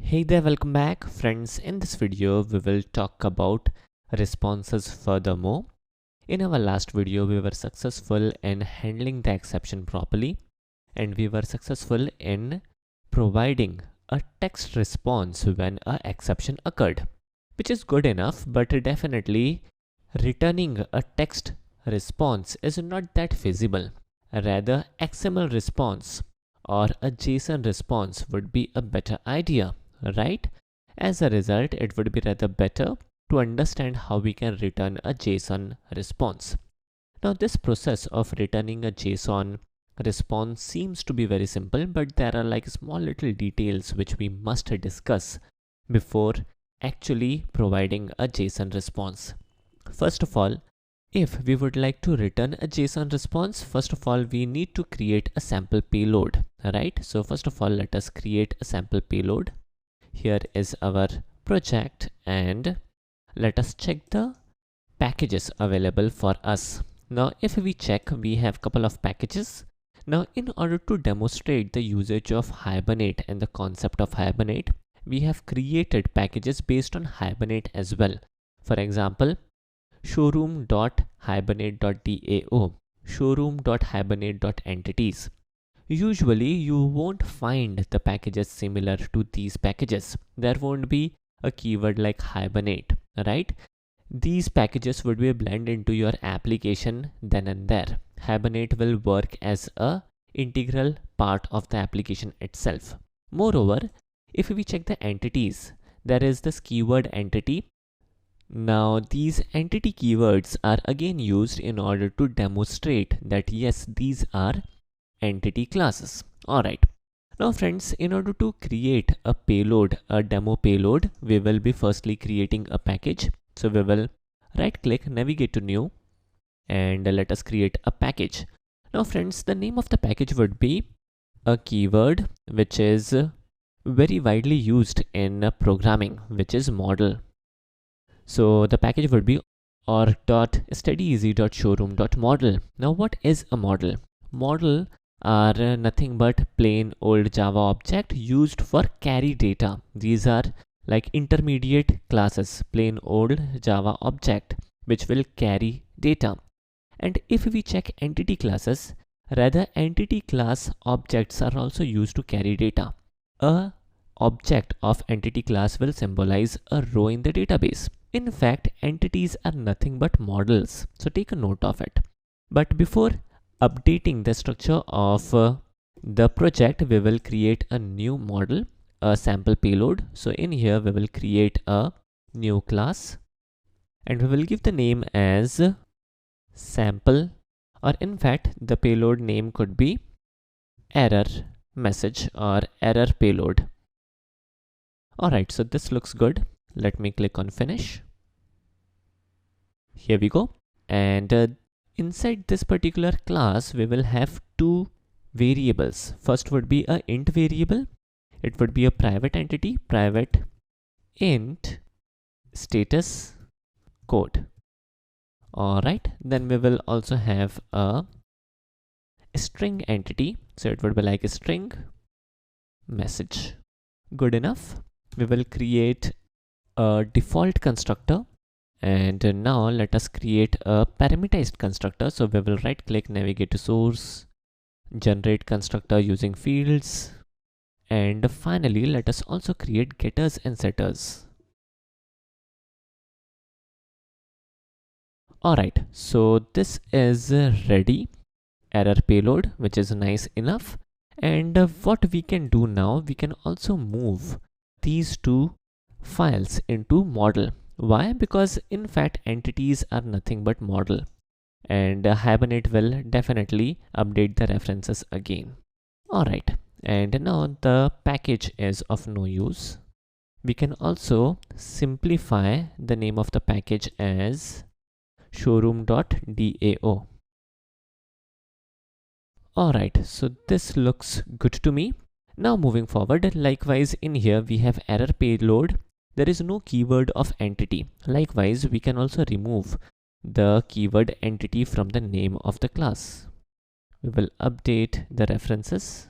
Hey there, welcome back friends. In this video we will talk about responses furthermore. In our last video we were successful in handling the exception properly, and we were successful in providing a text response when an exception occurred, which is good enough, but definitely returning a text response is not that feasible. Rather, XML response or a JSON response would be a better idea, right? As a result, it would be rather better to understand how we can return a JSON response. Now, this process of returning a JSON response seems to be very simple, but there are like small little details which we must discuss before actually providing a JSON response. First of all, if we would like to return a JSON response, first of all, we need to create a sample payload, right? So first of all, let us create a sample payload. Here is our project, and let us check the packages available for us. Now, if we check, we have a couple of packages. Now, in order to demonstrate the usage of Hibernate and the concept of Hibernate, we have created packages based on Hibernate as well. For example, showroom.hibernate.dao, showroom.hibernate.entities. Usually you won't find the packages similar to these packages. There won't be a keyword like Hibernate, right? These packages would be blended into your application then and there. Hibernate will work as a integral part of the application itself. Moreover, if we check the entities, there is this keyword entity. Now, these entity keywords are again used in order to demonstrate that yes, these are entity classes. Alright. Now friends, in order to create a payload, a demo payload, we will be firstly creating a package. So we will right click, navigate to new, and let us create a package. Now friends, the name of the package would be a keyword which is very widely used in programming, which is model. So the package would be or.steadyeasy.showroom.model. Now what is a model? Model are nothing but plain old Java object used for carry data. These are like intermediate classes, plain old Java object which will carry data. And if we check entity classes, rather entity class objects are also used to carry data. A object of entity class will symbolize a row in the database. In fact, entities are nothing but models, so take a note of it. But before updating the structure of the project, we will create a new model, a sample payload. So in here we will create a new class, and we will give the name as sample, or in fact the payload name could be error message or error payload. Alright, so this looks good. Let me click on finish. Here we go. And inside this particular class, we will have two variables. First would be a int variable. It would be a private entity, private int status code. Alright, then we will also have a string entity. So it would be like a string message. Good enough. We will create a default constructor, and now let us create a parameterized constructor. So we will right click, navigate to source, generate constructor using fields, and finally let us also create getters and setters. Alright, so this is ready, error payload, which is nice enough. And what we can do now, we can also move these two files into model. Why? Because in fact entities are nothing but model, and Hibernate will definitely update the references again. Alright, and now the package is of no use. We can also simplify the name of the package as showroom.dao. Alright, so this looks good to me. Now moving forward, likewise in here we have error payload. There is no keyword of entity. Likewise, we can also remove the keyword entity from the name of the class. We will update the references,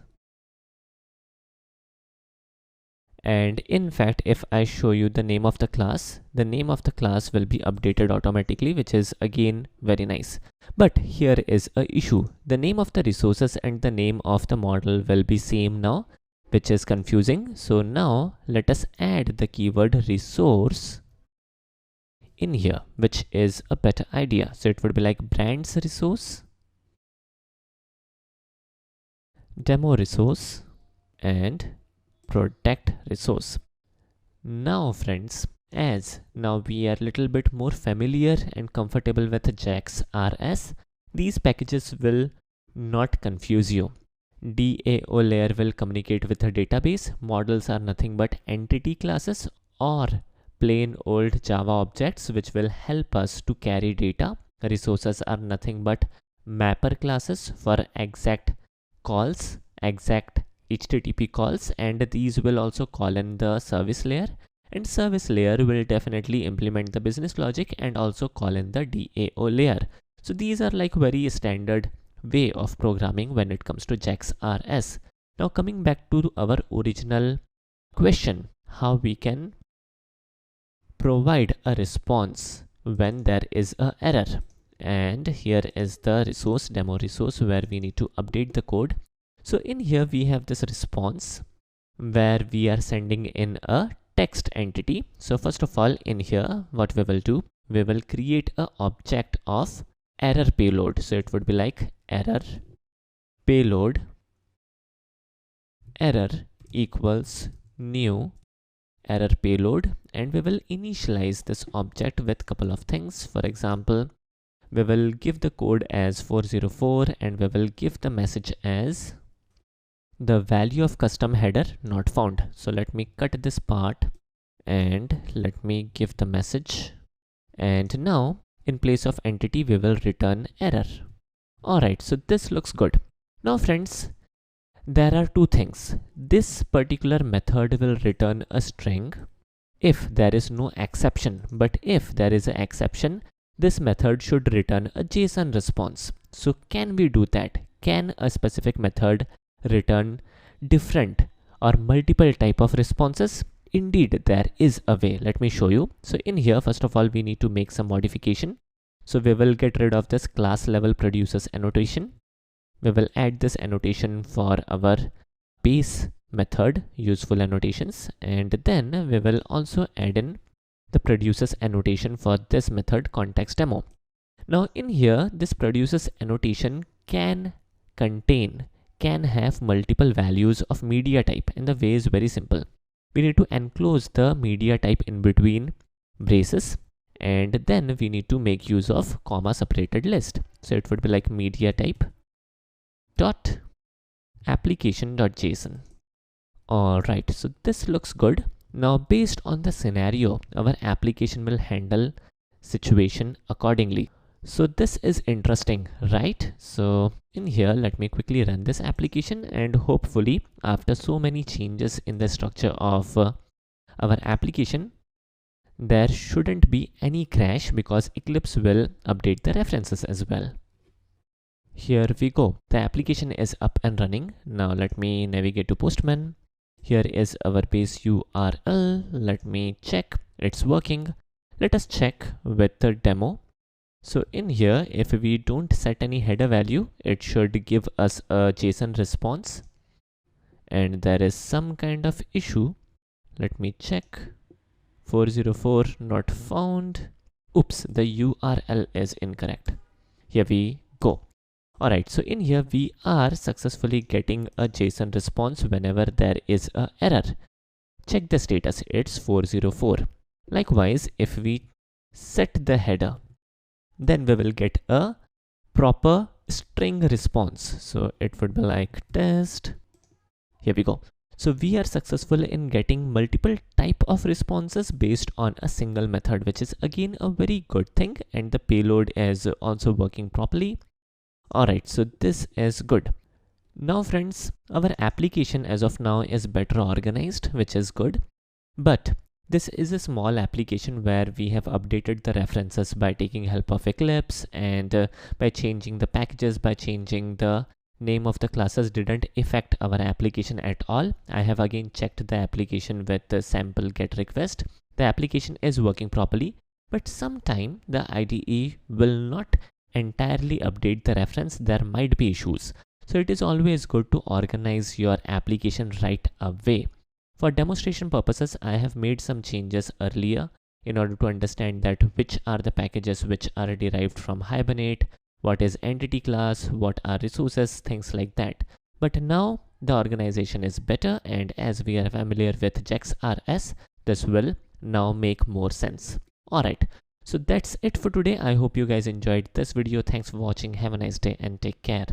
And in fact, if I show you the name of the class will be updated automatically, which is again very nice. But here is a issue. The name of the resources and the name of the model will be same now, which is confusing. So now let us add the keyword resource in here, which is a better idea. So it would be like brands resource, demo resource, and product resource. Now friends, as now we are a little bit more familiar and comfortable with JAX RS, these packages will not confuse you. DAO layer will communicate with a database. Models are nothing but entity classes or plain old Java objects which will help us to carry data. Resources are nothing but mapper classes for exact calls, exact HTTP calls, and these will also call in the service layer, and service layer will definitely implement the business logic and also call in the DAO layer. So these are like very standard way of programming when it comes to JAX RS. Now coming back to our original question, how we can provide a response when there is a error. And here is the resource, demo resource, where we need to update the code. So in here we have this response where we are sending in a text entity. So first of all, in here what we will do, we will create a object of error payload. So it would be like error payload error equals new error payload, and we will initialize this object with couple of things. For example, we will give the code as 404 and we will give the message as the value of custom header not found. So let me cut this part and let me give the message, and now in place of entity we will return error. Alright, so this looks good. Now friends, there are two things. This particular method will return a string if there is no exception, but if there is an exception, this method should return a JSON response. So can we do that? Can a specific method return different or multiple type of responses? Indeed, there is a way. Let me show you. So in here, first of all, we need to make some modification. So we will get rid of this class level produces annotation. We will add this annotation for our base method useful annotations, and then we will also add in the produces annotation for this method context demo. Now in here, this produces annotation can have multiple values of media type, and the way is very simple. We need to enclose the media type in between braces, and then we need to make use of comma separated list. So it would be like media type dot application dot json. Alright, so this looks good. Now based on the scenario, our application will handle situation accordingly. So this is interesting, right? So in here, let me quickly run this application, and hopefully after so many changes in the structure of our application, there shouldn't be any crash because Eclipse will update the references as well. Here we go. The application is up and running. Now let me navigate to Postman. Here is our base URL. Let me check it's working. Let us check with the demo. So in here, if we don't set any header value, it should give us a JSON response. And there is some kind of issue. Let me check. 404 not found. Oops, the URL is incorrect. Here we go. Alright, so in here we are successfully getting a JSON response whenever there is an error. Check the status, it's 404. Likewise, if we set the header, then we will get a proper string response. So it would be like test. Here we go. So we are successful in getting multiple type of responses based on a single method, which is again a very good thing, and the payload is also working properly. Alright, so this is good. Now friends, our application as of now is better organized, which is good. But this is a small application where we have updated the references by taking help of Eclipse, and by changing the packages, by changing the name of the classes didn't affect our application at all. I have again checked the application with the sample get request. The application is working properly, but sometime the IDE will not entirely update the reference. There might be issues. So it is always good to organize your application right away. For demonstration purposes, I have made some changes earlier in order to understand that which are the packages which are derived from Hibernate, what is entity class, what are resources, things like that. But now the organization is better, and as we are familiar with JAX-RS, this will now make more sense. Alright, so that's it for today. I hope you guys enjoyed this video. Thanks for watching. Have a nice day and take care.